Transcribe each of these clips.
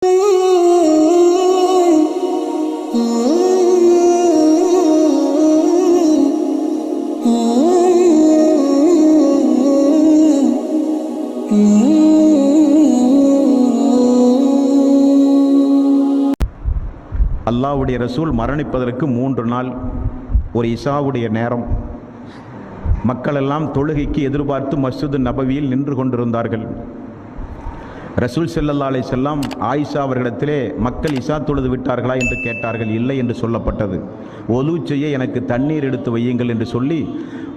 அல்லாஹ்வுடைய ரசூல் மரணிப்பதற்கு 3 நாள் ஒரு இஷாவுடைய நேரம். மக்கள் எல்லாம் தொழுகைக்கு எதிர்பார்த்து மஸ்ஜிது நபவியில் நின்று கொண்டிருந்தார்கள். ரசூல் ஸல்லல்லாஹு அலைஹி வஸல்லம் ஆயிஷா அவர்களிடத்திலே மக்கள் இஷா தொழுது விட்டார்களா என்று கேட்டார்கள். இல்லை என்று சொல்லப்பட்டது. ஒலு செய்ய எனக்கு தண்ணீர் எடுத்து வையுங்கள் என்று சொல்லி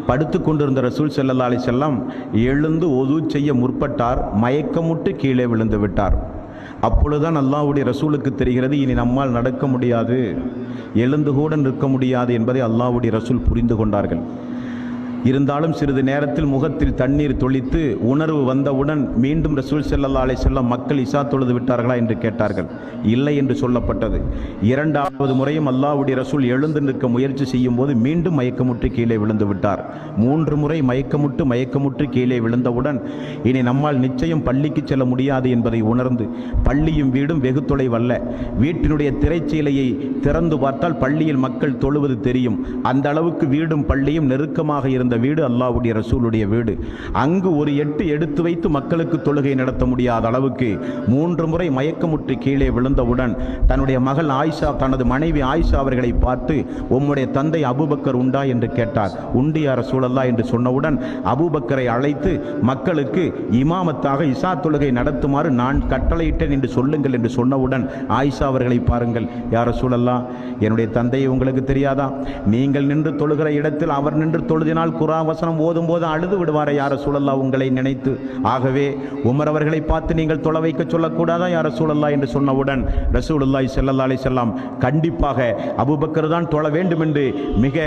படுத்து கொண்டிருந்த ரசூல் ஸல்லல்லாஹு அலைஹி வஸல்லம் எழுந்து ஒலு செய்ய முற்பட்டார். மயக்கமுட்டு கீழே விழுந்து விட்டார். அப்பொழுதுதான் அல்லாஹ்வுடைய ரசூலுக்கு தெரிகிறது, இனி நம்மால் நடக்க முடியாது, எழுந்து கூட நிற்க முடியாது என்பதை அல்லாஹ்வுடைய ரசூல் புரிந்து கொண்டார்கள். இருந்தாலும் சிறிது நேரத்தில் முகத்தில் தண்ணீர் தொளித்து உணர்வு வந்தவுடன் மீண்டும் ரசூல் ஸல்லல்லாஹு அலைஹி வஸல்லம் மக்கள் இஷா தொழுது விட்டார்களா என்று கேட்டார்கள். இல்லை என்று சொல்லப்பட்டது. 2வது முறையும் அல்லாஹ்வுடைய ரசூல் எழுந்து நிற்க முயற்சி செய்யும் போது மீண்டும் மயக்கமுற்று கீழே விழுந்து விட்டார். 3 முறை மயக்கமுற்று கீழே விழுந்தவுடன் இனி நம்மால் நிச்சயம் பள்ளிக்கு செல்ல முடியாது என்பதை உணர்ந்து, பள்ளியும் வீடும் வெகு தொலைவல்ல, வீட்டினுடைய திரைச்சீலையை திறந்து பார்த்தால் பள்ளியில் மக்கள் தொழுவது தெரியும். அந்த அளவுக்கு வீடும் பள்ளியும் நெருக்கமாக இருந்த வீடு அல்லாஹ்வுடைய ரசூலுடைய வீடு. அங்கு ஒரு எட்டு எடுத்து வைத்து மக்களுக்கு தொழுகை நடத்த முடியாத அளவுக்கு 3 முறை மயக்கமுற்று கீழே விழுந்தவுடன் தன்னுடைய மகள் ஆயிஷா, தனது மனைவி ஆயிஷா அவர்களை பார்த்து, உம்முடைய தந்தை அபூபக்கர் உண்டா என்று கேட்டார். உண்டு யா ரசூலல்லாஹ் என்று சொன்னவுடன் அபூபக்கரை அழைத்து மக்களுக்கு இமாமத்தாக இஷா தொழுகை நடத்துமாறு நான் கட்டளையிட்டேன் என்று சொல்லுங்கள் என்று சொன்னவுடன் ஆயிஷா அவர்களை பாருங்கள், யா ரசூலல்லாஹ், என்னுடைய தந்தையை உங்களுக்கு தெரியாதா? நீங்கள் நின்று தொழுகிற இடத்தில் அவர் நின்று தொழுதினால் குர்ஆன் வசனம் ஓதும் போது அழுது விடுவாரே யா ரசூலல்லாஹ் உங்களை நினைத்து. ஆகவே உமர் அவர்களை பார்த்து நீங்கள் தொழ வைக்க சொல்லக்கூடாதா யா ரசூலல்லாஹ் என்று சொன்னவுடன் ரசூலுல்லாஹி ஸல்லல்லாஹு அலைஹி வஸல்லம் கண்டிப்பாக அபூபக்கர் தான் தொழ வேண்டும் என்று மிக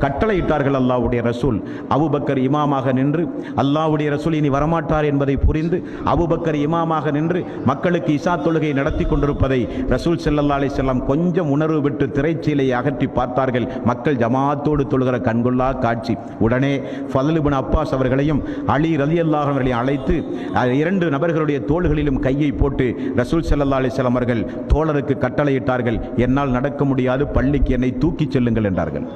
கட்டளையிட்டார்கள். அல்லாஹ்வுடைய ரசூல் அபூபக்கர் இமாமாக நின்று, அல்லாஹ்வுடைய ரசூல் இனி வரமாட்டார் என்பதை புரிந்து அபூபக்கர் இமாமாக நின்று மக்களுக்கு இஷா தொழுகை நடத்தி கொண்டிருப்பதை ரசூல் ஸல்லல்லாஹு அலைஹி வஸல்லம் கொஞ்சம் உணர்வு விட்டு திரைச்சீலையை அகற்றி பார்த்தார்கள். மக்கள் ஜமாத்தோடு தொழுகிற கண்கொள்ளா காட்சி. உடனே ஃபضல் இப்னு அப்பாஸ் அவர்களையும் அலி ரலியல்லாஹு அவர்களையும் அழைத்து 2 நபர்களுடைய தோள்களிலும் கையை போட்டு ரசூல் ஸல்லல்லாஹு அலைஹி வஸல்லம் அவர்கள் தோழருக்கு கட்டளையிட்டார்கள், என்னால் நடக்க முடியாது, பள்ளிக்கு என்னை தூக்கிச் செல்லுங்கள் என்றார்கள்.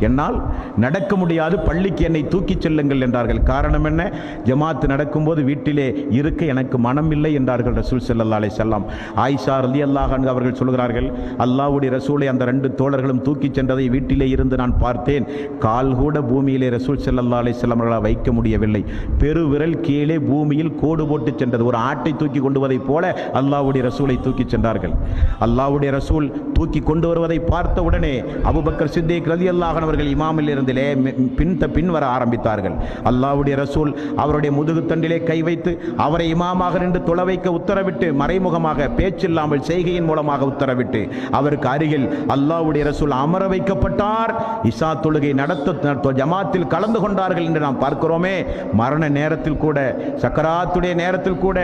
என்னால் நடக்க முடியாது, பள்ளிக்கு என்னை தூக்கிச் செல்லுங்கள் என்றார்கள். காரணம் என்ன? ஜமாத் நடக்கும்போது வீட்டிலே இருக்க எனக்கு மனம் இல்லை என்றார்கள் ரசூல் ஸல்லல்லாஹு அலைஹி வஸல்லம். ஆயிஷா ரலியல்லாஹு அன்ஹா அவர்கள் சொல்கிறார்கள், அல்லாஹ்வுடைய ரசூலை அந்த 2 தோழர்களும் தூக்கிச் சென்றதை வீட்டிலே இருந்து நான் பார்த்தேன். கால் கூட பூமியிலே ரசூல் ஸல்லல்லாஹு அலைஹி வஸல்லம் அவர்களால் வைக்க முடியவில்லை. பெருவிரல் கீழே பூமியில் கோடு போட்டு சென்றது. ஒரு ஆட்டை தூக்கி கொண்டு வருவதைப் போல அல்லாஹ்வுடைய ரசூலை தூக்கிச் சென்றார்கள். அல்லாஹ்வுடைய ரசூல் தூக்கி கொண்டு வருவதை பார்த்த உடனே அபூபக்கர் சித்திக் ரலியல்லாஹு அவர்கள் இமாமில் இருந்திலே பின் வர ஆரம்பித்தார்கள். அல்லாஹ்வுடைய ரசூல் அவருடைய முதுகுத்தண்டிலே கை வைத்து அவரை இமாமாக நின்று தொழ வைக்க உத்தரவிட்டு, மறைமுகமாக பேச்சில்லாமல் செய்கையின் மூலமாக உத்தரவிட்டு அவருக்கு அருகில் அல்லாஹ்வுடைய ரசூல் அமர வைக்கப்பட்டார். இஷா தொழுகை நடத்த ஜமாத்தில் கலந்து கொண்டார்கள் என்று நாம் பார்க்கிறோமே. மரண நேரத்தில் கூட, சக்கராத்துடைய நேரத்தில் கூட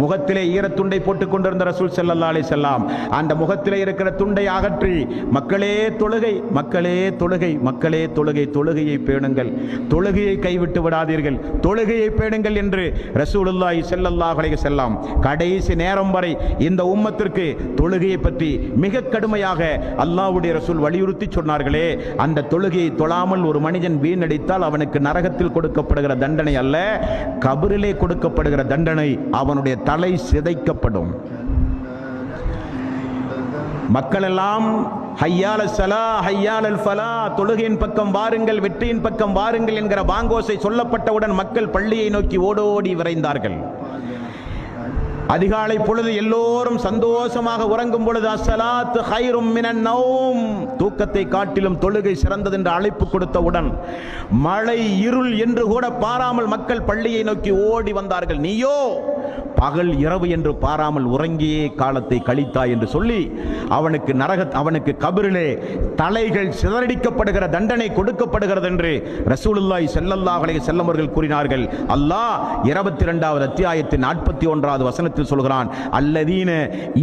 முகத்திலே ஈரத்துண்டை போட்டுக் கொண்டிருந்த ரசூல் ஸல்லல்லாஹு அலைஹி வஸல்லம் அந்த முகத்திலே இருக்கிற துண்டை அகற்றி, மக்களே தொழுகை, மக்களே தொழுகை, மக்களே தொழுகை, தொழுகையை பேணுங்கள், தொழுகையை கைவிட்டு விடாதீர்கள், தொழுகையை பேணுங்கள் என்று ரசூலுல்லாஹி ஸல்லல்லாஹு அலைஹி வஸல்லம் கடைசி நேரம் வரை இந்த உம்மத்திற்கு தொழுகையை பற்றி மிக கடுமையாக அல்லாஹ்வுடைய ரசூல் வலியுறுத்தி சொன்னார்களே. அந்த தொழுகையை தொழாமல் ஒரு மனிதன் வீணடித்தால் அவனுக்கு நரகத்தில் கொடுக்கப்படுகிற தண்டனை அல்ல, கபரிலே கொடுக்கப்படுகிற தண்டனை, அவனுடைய தலை சிதைக்கப்படும். மக்கள் எல்லாம் ஹய்யால ஸலா ஹய்யால் ஃபலா, தொழுகையின் பக்கம் வாருங்கள், வெற்றியின் பக்கம் வாருங்கள் என்கிற பாங்கோசை சொல்லப்பட்டவுடன் மக்கள் பள்ளியை நோக்கி ஓடோடி விரைந்தார்கள். அதிகாலை பொழுது எல்லோரும் சந்தோஷமாக உறங்கும் பொழுது அஸ்ஸலாத்து ஹைரும் மினன் நௌம், தூக்கத்தை காட்டிலும் தொழுகை சிறந்தது என்று அழைப்பு கொடுத்தவுடன் மழை இருள் என்று கூட பாராமல் மக்கள் பள்ளியை நோக்கி ஓடி வந்தார்கள். நீயோ பகல் இரவு என்று பாராமல் உறங்கியே காலத்தை கழித்தாய் என்று சொல்லி அவனுக்கு கபரிலே தலைகள் சிதறடிக்கப்படுகிற தண்டனை கொடுக்கப்படுகிறது என்று ரசூலுல்லாஹி ஸல்லல்லாஹு அலைஹி வஸல்லம் அவர்கள் கூறினார்கள். அல்லாஹ் 22வது அத்தியாயத்தின் 41வது வசனத்தில் சொல்கிறான், அல்லதீன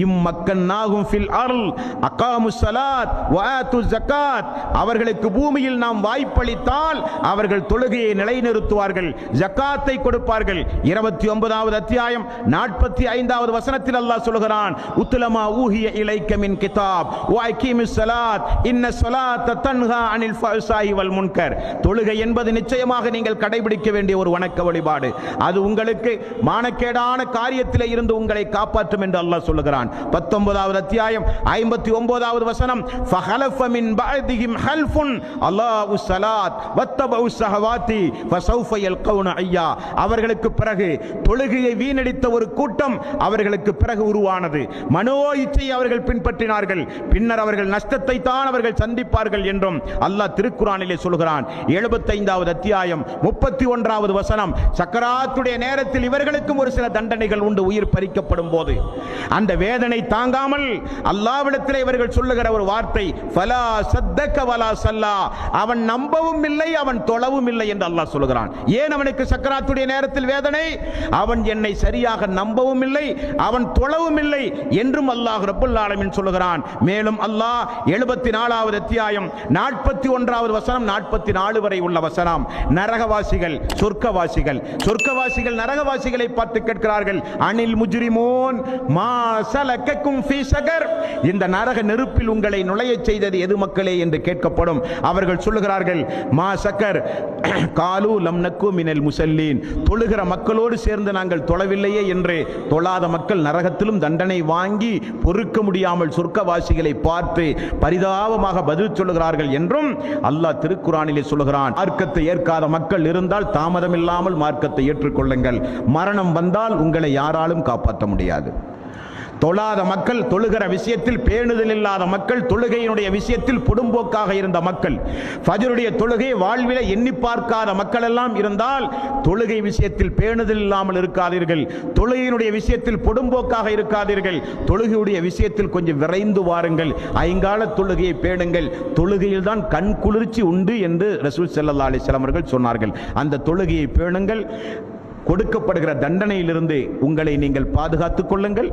இம்மக்கன்னாஹும் ஃபில் அர்ல் அகாமுஸ் ஸலாத் வ ஆத்துஸ் ஸகாத், அவர்களுக்கு பூமியில் நாம் வாய்ப்பளித்தால் அவர்கள் தொழுகையை நிலைநிறுத்துவார்கள், ஜகாத்தை கொடுப்பார்கள். 29வது அத்தியாயம் 45வது வசனத்தில் அல்லாஹ் சொல்கிறான், உத்லமா ஊஹிய இலைக்க மின் கிதாப் வ அகீமிஸ் ஸலாத் இன்ன ஸலாத்த தன்ஹா அனில் ஃபஹ்ஷாஇ வல் முன்கர். தொழுகை என்பது நிச்சயமாக நீங்கள் கடைபிடிக்க வேண்டிய ஒரு வணக்க வழிபாடு. அது உங்களுக்கு மானக்கேடான காரியத்திலே இருந்து உங்களை காப்பாற்றும் என்று அல்லாஹ் சொல்லுகிறான். 19வது அத்தியாயம் 59வது வசனம், ஃபஹலஃப மின் பஅதிஹிம் ஹல்ஃபுன் அல்லாஹு ஸலாத் வத்தபஉ ஸஹவாத்தி ஃபஸௌஃப யல்கௌன ஐயா. அவர்களுக்கு பிறகு தொழுகையை வீணடித்த ஒரு கூட்டம் அவர்களுக்கு பிறகு உருவானது. மனோ இச்சையை அவர்கள் பின்பற்றினார்கள். பின்னர் அவர்கள் நஷ்டத்தை தான் அவர்கள் சந்திப்பார்கள் என்றும் அல்லாஹ் திருக்குர்ஆனிலே சொல்கிறான். 75வது அத்தியாயம் 31வது வசனம், சக்கராத்துடைய நேரத்தில் இவர்களுக்கும் ஒரு சில தண்டனைகள் உண்டு. உயிர் பறிக்கப்படும் போது அந்த வேதனை தாங்காமல் அல்லாஹ்விடத்தில் இவர்கள் சொல்லுகிற ஒரு வார்த்தை, ஃபலா சத்தக வலா சல்லா. அவன் நம்பவும் இல்லை, அவன் தொழவும் இல்லை என்று அல்லாஹ் சொல்கிறான். ஏன் அவனுக்கு சக்கராத்துடைய நேரத்தில் வேதனை? அவன் என்னை சரியாக நம்பவும் இல்லை, அவன் தொழவும் இல்லை என்றும் அல்லாஹ் ரப்பல் ஆலமீன் சொல்லுகிறான். மேலும் அல்லாஹ் 74வது அத்தியாயம் 41வது வசனம் 44 வரை உள்ள வசனம், நரகவாசிகள் சொர்க்கவாசிகள் நரகவாசிகளை பார்த்து கேட்கிறார்கள், அனில் முஜ்ரிமூன் மா சலக்கக்கும் ஃபீ ஸகர். இந்த நரக நெருப்பில் உங்களை நுழையச் செய்தது எது மக்களே என்று கேட்கப்படும். அவர்கள் சொல்லுகிறார்கள், மா சக்கர் காலு லம் நக்கு மினல் முஸல்லீன். தொழுகிற மக்களோடு சேர்ந்து நாங்கள் தொழவில்லையே என்று. தொழாத மக்கள் நரகத்திலும் தண்டனை வாங்கி பொறுக்க முடியாமல் சொர்க்கவாசிகளை பார்த்து பரிதாபமாக பதில் சொல்லுகிறார்கள் என்றும் அல்லாஹ் திருக்குர்ஆனிலே சொல்லுகிறான். மார்க்கத்தை ஏற்காத மக்கள் இருந்தால் தாமதமில்லாமல் மார்க்கத்தை ஏற்றுக்கொள்ளுங்கள். மரணம் வந்தால் உங்களை யாராலும் காப்பாற்ற முடியாது. தொழாத மக்கள், தொழுகிற விஷயத்தில் பேணுதல் இல்லாத மக்கள், தொழுகையினுடைய விஷயத்தில் புடும்போக்காக இருந்த மக்கள், ஃபஜ்ருடைய தொழுகை வாழ்வில எண்ணி பார்க்காத மக்கள் எல்லாம் இருந்தால் தொழுகை விஷயத்தில் பேணுதல் இல்லாமல் இருக்காதீர்கள். தொழுகையினுடைய விஷயத்தில் புடும்போக்காக இருக்காதீர்கள். தொழுகையுடைய விஷயத்தில் கொஞ்சம் விரைந்து வாருங்கள். ஐங்கால தொழுகையை பேணுங்கள். தொழுகையில் தான் கண் குளிர்ச்சி உண்டு என்று ரசூல் ஸல்லல்லாஹு அலைஹி வஸல்லம் அவர்கள் சொன்னார்கள். அந்த தொழுகையை பேணுங்கள். கொடுக்கப்படுகிற தண்டனையிலிருந்து உங்களை நீங்கள் பாதுகாத்துக் கொள்ளுங்கள்.